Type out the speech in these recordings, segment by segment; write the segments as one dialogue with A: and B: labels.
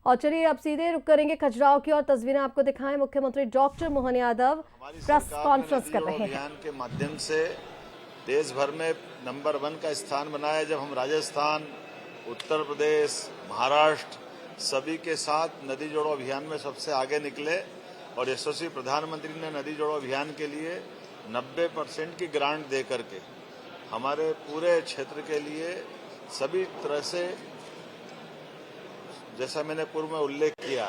A: और चलिए अब सीधे रुक करेंगे खजुराहो की और तस्वीरें आपको दिखाएं। मुख्यमंत्री डॉक्टर मोहन यादव
B: हमारी
A: प्रेस
B: सरकार ने
A: कॉन्फ्रेंस
B: नदी
A: कर
B: जोड़ो
A: रहे हैं।
B: अभियान के माध्यम से देश भर में नंबर 1 का स्थान बनाया। जब हम राजस्थान, उत्तर प्रदेश, महाराष्ट्र सभी के साथ नदी जोड़ो अभियान में सबसे आगे निकले और यशस्वी प्रधानमंत्री ने नदी जोड़ो अभियान के लिए 90% की ग्रांट दे करके हमारे पूरे क्षेत्र के लिए सभी तरह से, जैसा मैंने पूर्व में उल्लेख किया,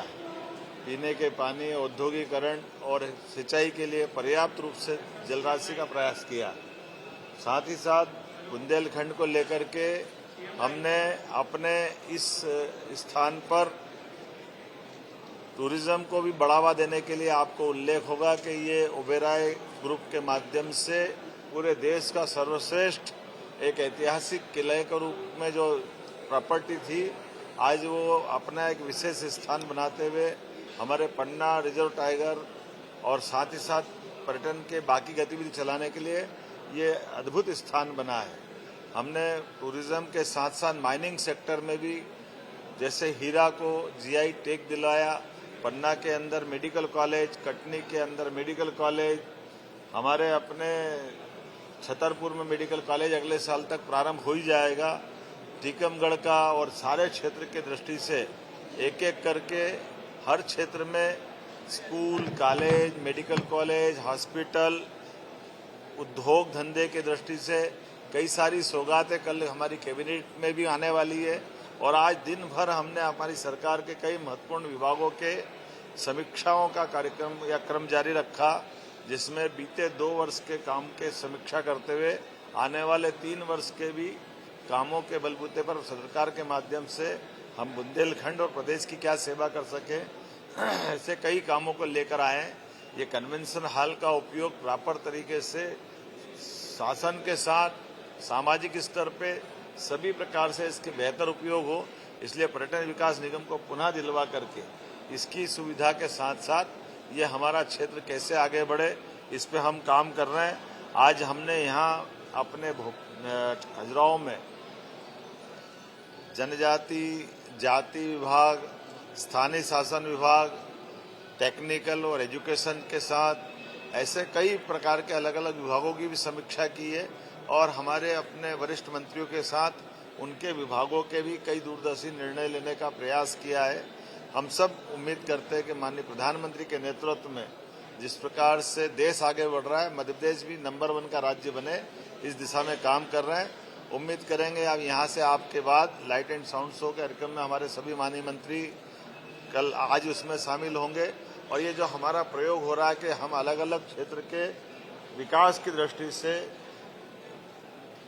B: पीने के पानी, औद्योगिकरण और सिंचाई के लिए पर्याप्त रूप से जलराशि का प्रयास किया। साथ ही साथ बुंदेलखंड को लेकर के हमने अपने इस स्थान पर टूरिज्म को भी बढ़ावा देने के लिए, आपको उल्लेख होगा कि ये ओबेरॉय ग्रुप के माध्यम से पूरे देश का सर्वश्रेष्ठ एक ऐतिहासिक किले के रूप में जो प्रॉपर्टी थी, आज वो अपना एक विशेष स्थान बनाते हुए हमारे पन्ना रिजर्व टाइगर और साथ ही साथ पर्यटन के बाकी गतिविधि चलाने के लिए ये अद्भुत स्थान बना है। हमने टूरिज्म के साथ साथ माइनिंग सेक्टर में भी, जैसे हीरा को जीआई टैग दिलाया, पन्ना के अंदर मेडिकल कॉलेज, कटनी के अंदर मेडिकल कॉलेज, हमारे अपने छतरपुर में मेडिकल कॉलेज अगले साल तक प्रारंभ हो ही जाएगा। टीकमगढ़ का और सारे क्षेत्र के दृष्टि से एक एक करके हर क्षेत्र में school, college, medical college, hospital, उद्योग धंधे के दृष्टि से कई सारी सौगातें कल हमारी कैबिनेट में भी आने वाली है। और आज दिन भर हमने हमारी सरकार के कई महत्वपूर्ण विभागों के समीक्षाओं का कार्यक्रम या क्रम जारी रखा, जिसमें बीते 2 वर्ष के काम के समीक्षा करते हुए आने वाले 3 वर्ष के भी कामों के बलबूते पर सरकार के माध्यम से हम बुंदेलखंड और प्रदेश की क्या सेवा कर सके, ऐसे कई कामों को लेकर आए। ये कन्वेंशन हॉल का उपयोग प्रॉपर तरीके से शासन के साथ सामाजिक स्तर पे सभी प्रकार से इसके बेहतर उपयोग हो, इसलिए पर्यटन विकास निगम को पुनः दिलवा करके इसकी सुविधा के साथ साथ ये हमारा क्षेत्र कैसे आगे बढ़े, इस पे हम काम कर रहे हैं। आज हमने यहाँ अपने खजुराहो में जनजाति जाति विभाग, स्थानीय शासन विभाग, टेक्निकल और एजुकेशन के साथ ऐसे कई प्रकार के अलग अलग विभागों की भी समीक्षा की है और हमारे अपने वरिष्ठ मंत्रियों के साथ उनके विभागों के भी कई दूरदर्शी निर्णय लेने का प्रयास किया है। हम सब उम्मीद करते हैं कि माननीय प्रधानमंत्री के नेतृत्व में जिस प्रकार से देश आगे बढ़ रहा है, मध्य प्रदेश भी नंबर 1 का राज्य बने, इस दिशा में काम कर रहे हैं। उम्मीद करेंगे अब यहाँ से आपके बाद लाइट एंड साउंड शो कार्यक्रम में हमारे सभी माननीय मंत्री कल आज उसमें शामिल होंगे। और ये जो हमारा प्रयोग हो रहा है कि हम अलग अलग क्षेत्र के विकास की दृष्टि से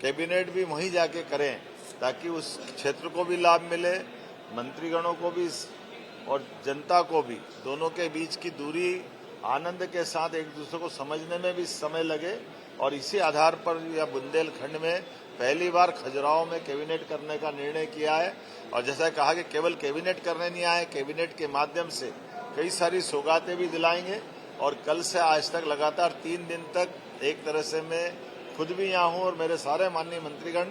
B: कैबिनेट भी वहीं जाके करें, ताकि उस क्षेत्र को भी लाभ मिले, मंत्रीगणों को भी और जनता को भी, दोनों के बीच की दूरी आनंद के साथ एक दूसरे को समझने में भी समय लगे। और इसी आधार पर यह बुंदेलखंड में पहली बार खजुराहो में कैबिनेट करने का निर्णय किया है। और जैसा कहा कि केवल कैबिनेट करने नहीं आए, कैबिनेट के माध्यम से कई सारी सौगातें भी दिलाएंगे। और कल से आज तक लगातार 3 दिन तक एक तरह से मैं खुद भी यहाँ हूँ और मेरे सारे माननीय मंत्रीगण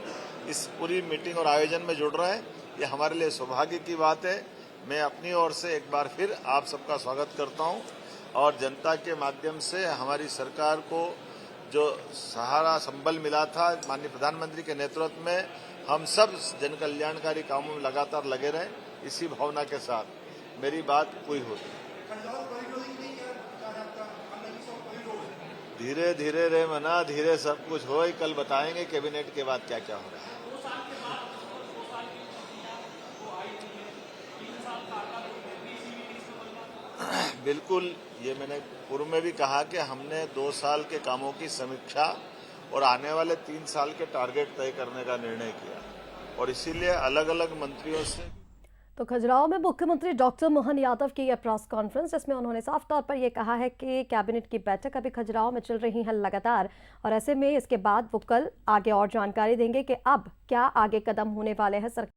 B: इस पूरी मीटिंग और आयोजन में जुड़ रहे हैं। ये हमारे लिए सौभाग्य की बात है। मैं अपनी ओर से एक बार फिर आप सबका स्वागत करता हूँ और जनता के माध्यम से हमारी सरकार को जो सहारा संबल मिला था माननीय प्रधानमंत्री के नेतृत्व में, हम सब जन कल्याणकारी कामों में लगातार लगे रहें, इसी भावना के साथ मेरी बात पूरी होती है। धीरे धीरे रे मना, धीरे सब कुछ हो, कल बताएंगे कैबिनेट के बाद क्या क्या हो रहा है। बिल्कुल, ये मैंने पूर्व में भी कहा कि हमने 2 साल के कामों की समीक्षा और आने वाले 3 साल के टारगेट तय करने का निर्णय किया और इसीलिए अलग अलग मंत्रियों से।
A: तो खजुराहो में मुख्यमंत्री डॉक्टर मोहन यादव की यह प्रेस कॉन्फ्रेंस, जिसमें उन्होंने साफ तौर पर यह कहा है कि कैबिनेट की बैठक अभी खजुराहो में चल रही है लगातार, और ऐसे में इसके बाद वो कल आगे और जानकारी देंगे कि अब क्या आगे कदम होने वाले हैं सरकार